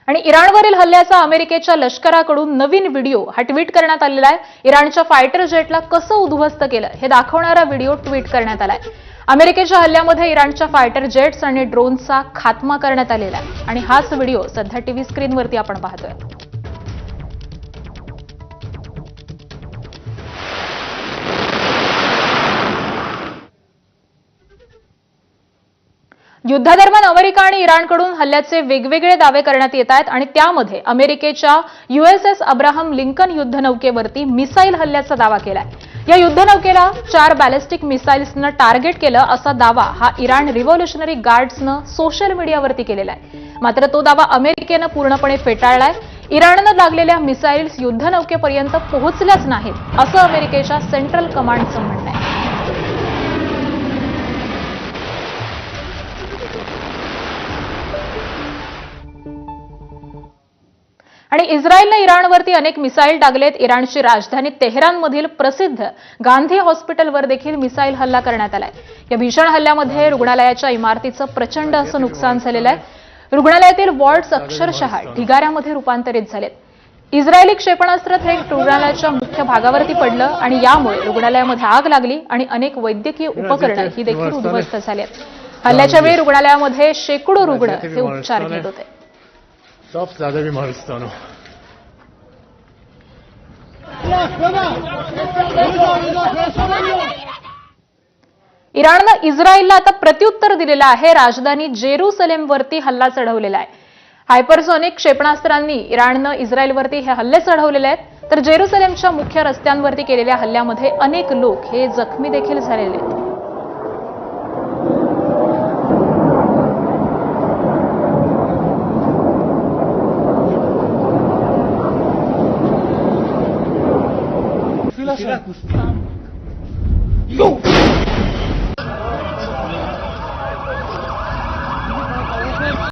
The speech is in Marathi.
आणि इराणवरील हल्ल्याचा अमेरिकेच्या लष्कराकडून नवीन व्हिडिओ हा ट्विट करण्यात आलेला आहे। इराणच्या फायटर जेटला कसं उद्ध्वस्त केलं हे दाखवणारा व्हिडिओ ट्विट करण्यात आलाय। अमेरिकेच्या हल्ल्यामध्ये इराणच्या फायटर जेट्स आणि ड्रोनचा खात्मा करण्यात आलेला आहे आणि हाच व्हिडिओ सध्या टीव्ही स्क्रीनवरती आपण पाहतोय। युद्धादरम्यान अमेरिका आणि इराणकडून हल्ल्याचे वेगवेगळे दावे करण्यात येत आहेत आणि त्यामध्ये अमेरिकेच्या USS अब्राहम लिंकन युद्धनौकेवरती मिसाईल हल्ल्याचा दावा केलाय। या युद्धनौकेला 4 बॅलिस्टिक मिसाईल्सनं टार्गेट केलं असा दावा हा इराण रिव्होल्युशनरी गार्ड्सनं सोशल मीडियावरती केलेला आहे। मात्र तो दावा अमेरिकेनं पूर्णपणे फेटाळलाय। इराणनं लागलेल्या मिसाईल्स युद्धनौकेपर्यंत पोहोचल्याच नाहीत असं अमेरिकेच्या सेंट्रल कमांडचं म्हणणं आहे। आणि इस्रायलने इराणवरती अनेक मिसाईल टाकलेत। इराणची राजधानी तेहरानमधील प्रसिद्ध गांधी हॉस्पिटलवर देखील मिसाईल हल्ला करण्यात आलाय। या भीषण हल्ल्यामध्ये रुग्णालयाच्या इमारतीचं प्रचंड असं नुकसान झालेलं आहे। रुग्णालयातील वॉर्ड्स अक्षरशः ढिगाऱ्यामध्ये रूपांतरित झालेत। इस्रायली क्षेपणास्त्र थेट रुग्णालयाच्या मुख्य भागावरती पडलं आणि यामुळे रुग्णालयामध्ये आग लागली आणि अनेक वैद्यकीय उपकरणं ही देखील उद्ध्वस्त झालीत। हल्ल्याच्या वेळी रुग्णालयामध्ये शेकडो रुग्ण हे उपचार घेत होते। इराणनं इस्रायलला आता प्रत्युत्तर दिलेलं आहे। राजधानी जेरुसलेमवरती हल्ला चढवलेला आहे। हायपरसोनिक क्षेपणास्त्रांनी इराणनं इस्रायलवरती हे हल्ले चढवलेले आहेत। तर जेरुसलेमच्या मुख्य रस्त्यांवरती केलेल्या हल्ल्यामध्ये अनेक लोक हे जखमी देखील झालेले आहेत। Yo!